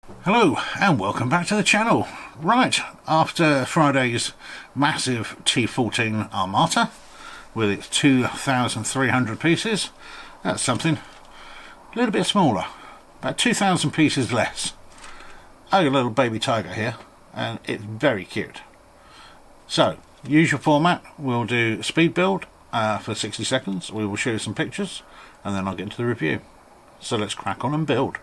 Hello and welcome back to the channel. Right, after Friday's massive T14 Armata with its 2,300 pieces, that's something a little bit smaller, about 2,000 pieces less. I got a little baby tiger here and it's very cute. So, usual format, we'll do speed build for 60 seconds, we will show you some pictures and then I'll get into the review. So let's crack on and build.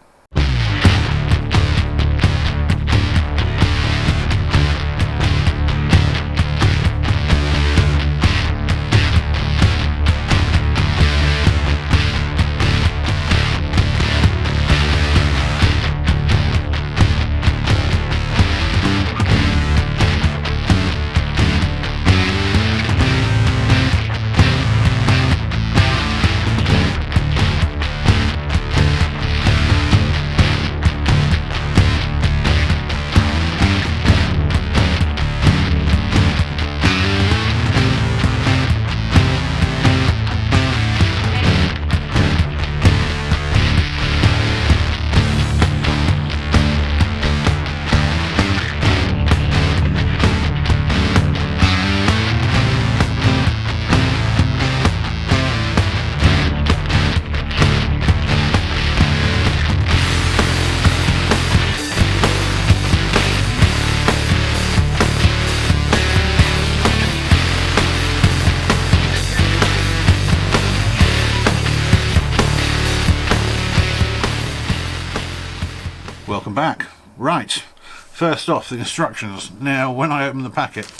Welcome back. Right, first off, the instructions. Now, when I opened the packet,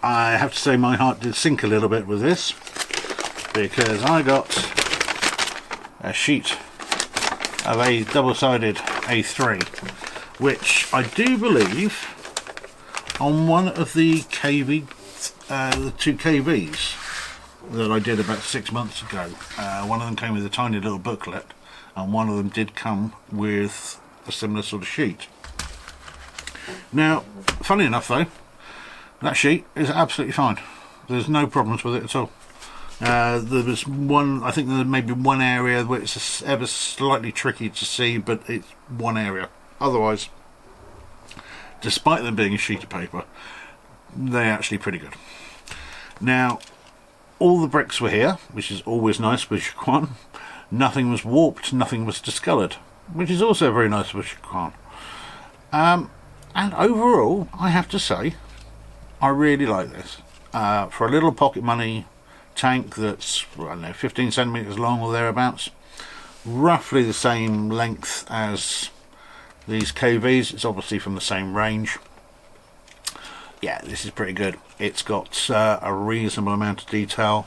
I have to say my heart did sink a little bit with this, because I got a sheet of a double-sided A3, which I do believe on one of the the two KVs that I did about 6 months ago. One of them came with a tiny little booklet, and one of them did come with a similar sort of sheet. Now, funny enough though, that sheet is absolutely fine. There's no problems with it at all. There was one, I think there may be one area where it's ever slightly tricky to see, but it's one area. Otherwise, despite them being a sheet of paper, they're actually pretty good. Now, all the bricks were here, which is always nice with QuanGuan. Nothing was warped, nothing was discoloured, which is also very nice with QuanGuan. And overall, I have to say, I really like this. For a little pocket money tank that's, I don't know, 15 centimetres long or thereabouts, roughly the same length as these KVs, it's obviously from the same range. Yeah, this is pretty good. It's got a reasonable amount of detail,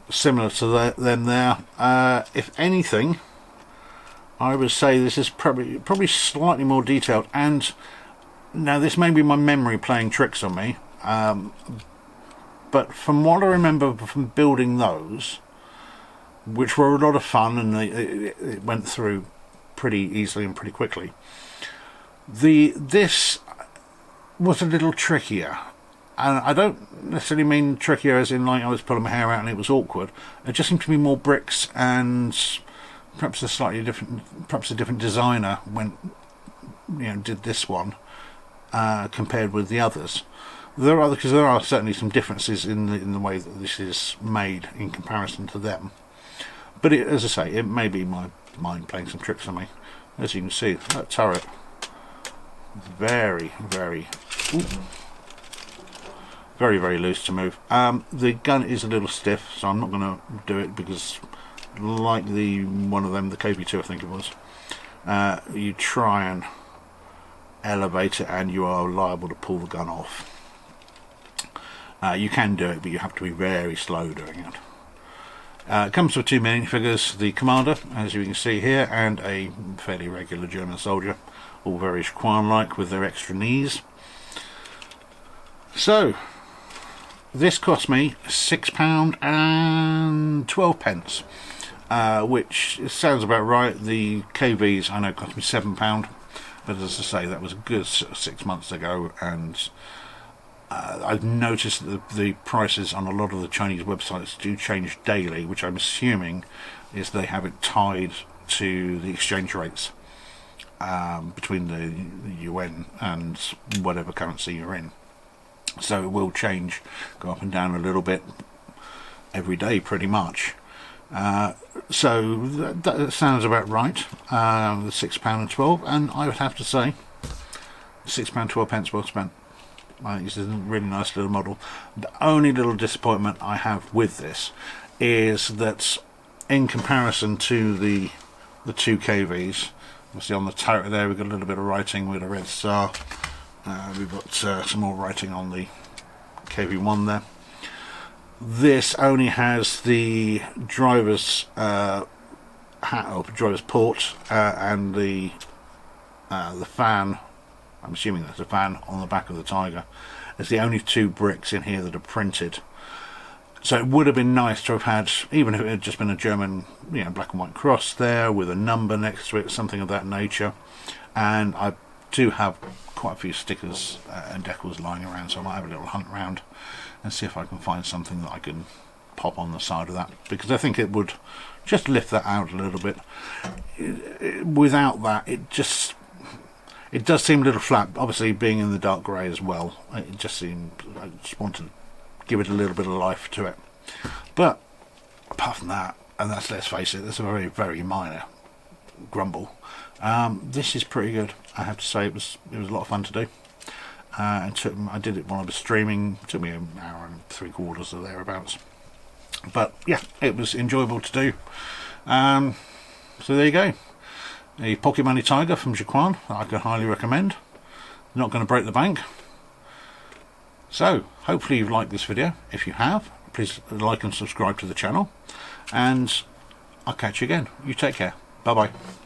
similar to them there. If anything, I would say this is probably slightly more detailed, and now this may be my memory playing tricks on me, but from what I remember from building those, which were a lot of fun and it went through pretty easily and pretty quickly, this was a little trickier. And I don't necessarily mean trickier as in like I was pulling my hair out and it was awkward. It just seemed to be more bricks and perhaps a slightly different, perhaps a different designer did this one compared with the others. Because there are certainly some differences in the way that this is made in comparison to them. But as I say, it may be my mind playing some tricks on me. As you can see, that turret is very, very loose to move. The gun is a little stiff, so I'm not going to do it because, like one of them, the KV2 I think it was, you try and elevate it and you are liable to pull the gun off. You can do it, but you have to be very slow doing it. It comes with two minifigures, the commander, as you can see here, and a fairly regular German soldier, all very QuanGuan-like with their extra knees. So, this cost me £6 and 12 pence, which sounds about right. The KVs I know cost me £7, but as I say, that was a good 6 months ago, and I've noticed that the prices on a lot of the Chinese websites do change daily, which I'm assuming is they have it tied to the exchange rates. between the UN and whatever currency you're in. So it will change, go up and down a little bit every day pretty much. So that sounds about right. The £6.12, and I would have to say £6.12 well spent. I think this is a really nice little model. The only little disappointment I have with this is that in comparison to the two KVs, obviously on the turret there we've got a little bit of writing with a red star. We've got some more writing on the KV1 there. This only has the driver's driver's port and the fan. I'm assuming that's a fan on the back of the Tiger. It's the only two bricks in here that are printed. So it would have been nice to have had, even if it had just been a German, black and white cross there with a number next to it, something of that nature. And I do have quite a few stickers and decals lying around, so I might have a little hunt around and see if I can find something that I can pop on the side of that, because I think it would just lift that out a little bit. Without that, it does seem a little flat. Obviously being in the dark grey as well, it just seemed, I just want to give it a little bit of life to it. But apart from that, and that's, let's face it, that's a very, very minor grumble, this is pretty good. I have to say it was a lot of fun to do. I did it when I was streaming. It took me an hour and 3/4 or thereabouts. But yeah, it was enjoyable to do. So there you go. A pocket money Tiger from QuanGuan that I can highly recommend. Not going to break the bank. So hopefully you've liked this video. If you have, please like and subscribe to the channel. And I'll catch you again. You take care. Bye bye.